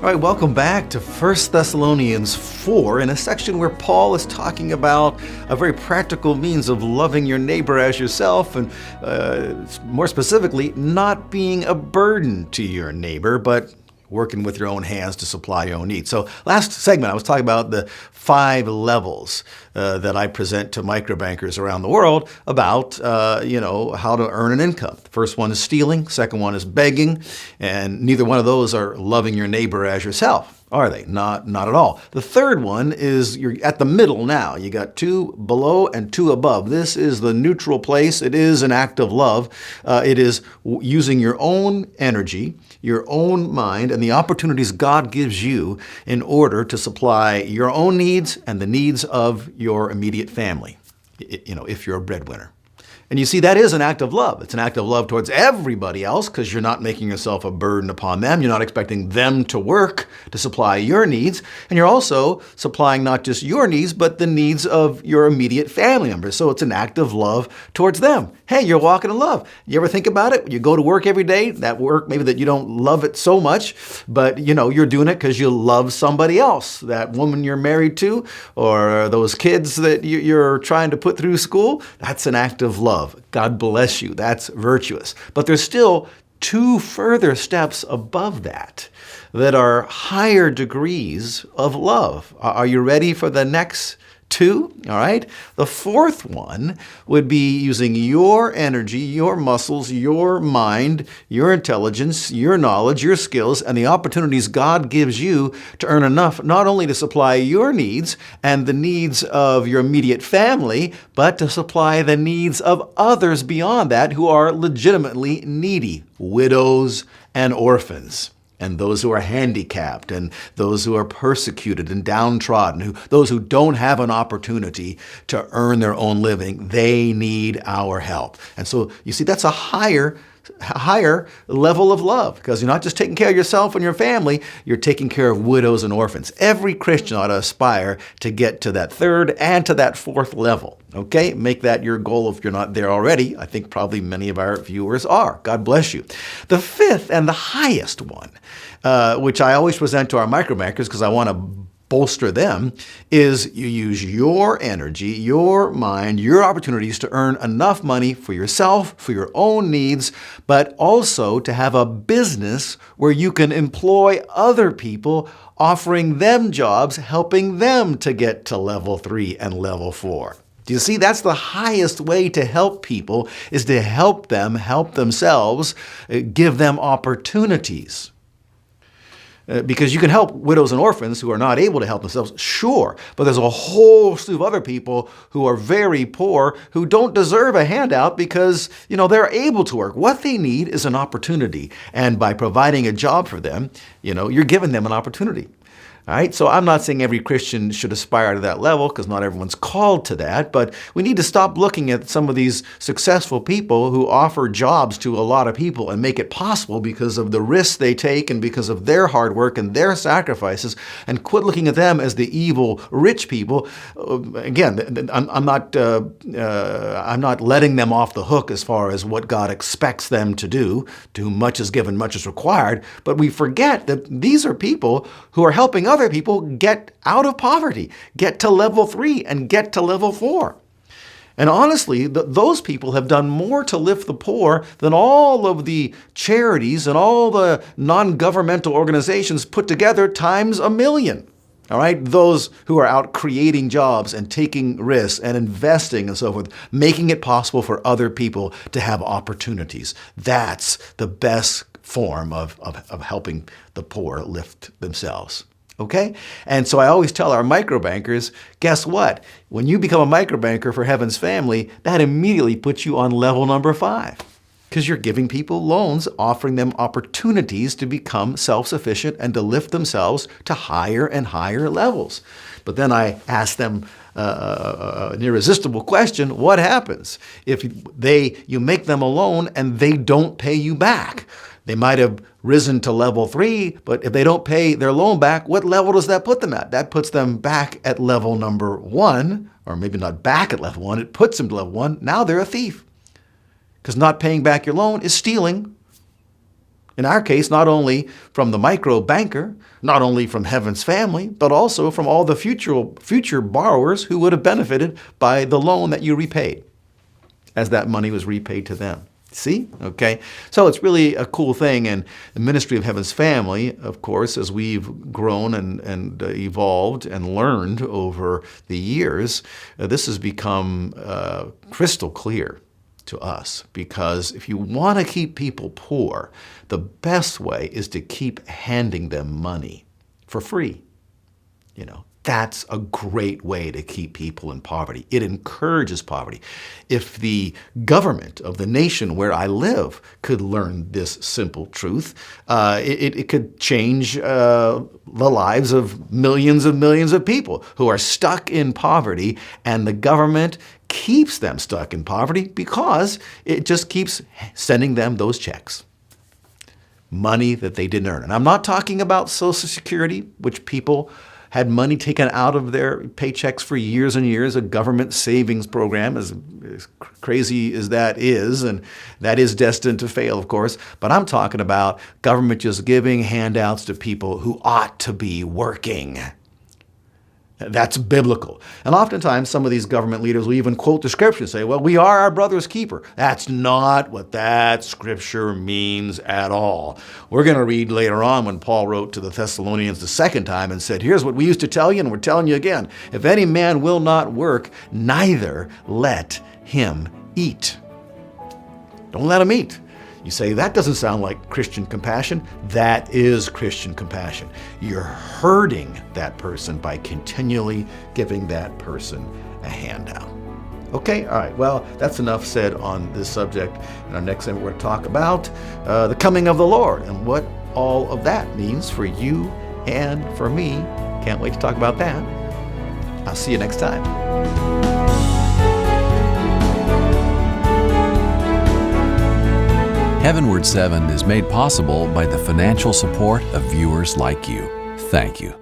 All right, welcome back to 1 Thessalonians 4 in a section where Paul is talking about a very practical means of loving your neighbor as yourself and more specifically, not being a burden to your neighbor, but working with your own hands to supply your own needs. So last segment, I was talking about the 5 levels that I present to microbankers around the world about, how to earn an income. The first one is stealing. Second one is begging. And neither one of those are loving your neighbor as yourself. Are they? Not at all. The third one is you're at the middle now. You got 2 below and 2 above. This is the neutral place. It is an act of love. It is using your own energy, your own mind, and the opportunities God gives you in order to supply your own needs and the needs of your immediate family, if you're a breadwinner. And you see, that is an act of love. It's an act of love towards everybody else because you're not making yourself a burden upon them. You're not expecting them to work to supply your needs. And you're also supplying not just your needs, but the needs of your immediate family members. So it's an act of love towards them. Hey, you're walking in love. You ever think about it? You go to work every day, that work, maybe that you don't love it so much, but you're doing it because you love somebody else, that woman you're married to, or those kids that you're trying to put through school. That's an act of love. God bless you. That's virtuous. But there's still 2 further steps above that are higher degrees of love. Are you ready for the next 2? All right. The fourth one would be using your energy, your muscles, your mind, your intelligence, your knowledge, your skills, and the opportunities God gives you to earn enough not only to supply your needs and the needs of your immediate family, but to supply the needs of others beyond that who are legitimately needy, widows and orphans. And those who are handicapped, and those who are persecuted and downtrodden, those who don't have an opportunity to earn their own living, they need our help. And so you see, that's a higher level of love, because you're not just taking care of yourself and your family, you're taking care of widows and orphans. Every Christian ought to aspire to get to that 3rd and to that 4th level. Okay? Make that your goal if you're not there already. I think probably many of our viewers are. God bless you. The 5th and the highest one, which I always present to our microbankers because I want to bolster them, is you use your energy, your mind, your opportunities to earn enough money for yourself, for your own needs, but also to have a business where you can employ other people, offering them jobs, helping them to get to level 3 and level 4. Do you see? That's the highest way to help people, is to help them help themselves, give them opportunities. Because you can help widows and orphans who are not able to help themselves, sure, but there's a whole slew of other people who are very poor who don't deserve a handout because, they're able to work. What they need is an opportunity. And by providing a job for them, you're giving them an opportunity. All right, so I'm not saying every Christian should aspire to that level because not everyone's called to that, but we need to stop looking at some of these successful people who offer jobs to a lot of people and make it possible because of the risks they take and because of their hard work and their sacrifices, and quit looking at them as the evil rich people. Again, I'm not letting them off the hook as far as what God expects them to do. To whom much is given, much is required. But we forget that these are people who are helping other people get out of poverty, get to level 3 and get to level 4. And honestly, those people have done more to lift the poor than all of the charities and all the non-governmental organizations put together times 1,000,000. All right, those who are out creating jobs and taking risks and investing and so forth, making it possible for other people to have opportunities. That's the best form of helping the poor lift themselves. Okay? And so I always tell our microbankers, guess what? When you become a microbanker for Heaven's Family, that immediately puts you on level number 5. Because you're giving people loans, offering them opportunities to become self-sufficient and to lift themselves to higher and higher levels. But then I ask them an irresistible question: what happens if you make them a loan and they don't pay you back? They might have risen to level 3, but if they don't pay their loan back, what level does that put them at? That puts them back at level number 1, or maybe not back at level 1, it puts them to level 1. Now they're a thief. Because not paying back your loan is stealing. In our case, not only from the micro banker, not only from heaven's family, but also from all the future borrowers who would have benefited by the loan that you repaid, as that money was repaid to them. See? Okay. So it's really a cool thing. And the ministry of Heaven's Family, of course, as we've grown and evolved and learned over the years, this has become crystal clear to us. Because if you want to keep people poor, the best way is to keep handing them money for free. That's a great way to keep people in poverty. It encourages poverty. If the government of the nation where I live could learn this simple truth, it could change the lives of millions of people who are stuck in poverty, and the government keeps them stuck in poverty because it just keeps sending them those checks. Money that they didn't earn. And I'm not talking about Social Security, which people had money taken out of their paychecks for years and years, a government savings program, as crazy as that is, and that is destined to fail, of course. But I'm talking about government just giving handouts to people who ought to be working. That's biblical. And oftentimes, some of these government leaders will even quote the scripture and say, well, we are our brother's keeper. That's not what that scripture means at all. We're going to read later on when Paul wrote to the Thessalonians the second time and said, here's what we used to tell you, and we're telling you again. If any man will not work, neither let him eat. Don't let him eat. You say, that doesn't sound like Christian compassion. That is Christian compassion. You're hurting that person by continually giving that person a handout. Okay, all right, well, that's enough said on this subject. In our next segment, we're going to talk about the coming of the Lord and what all of that means for you and for me. Can't wait to talk about that. I'll see you next time. HeavenWord 7 is made possible by the financial support of viewers like you. Thank you.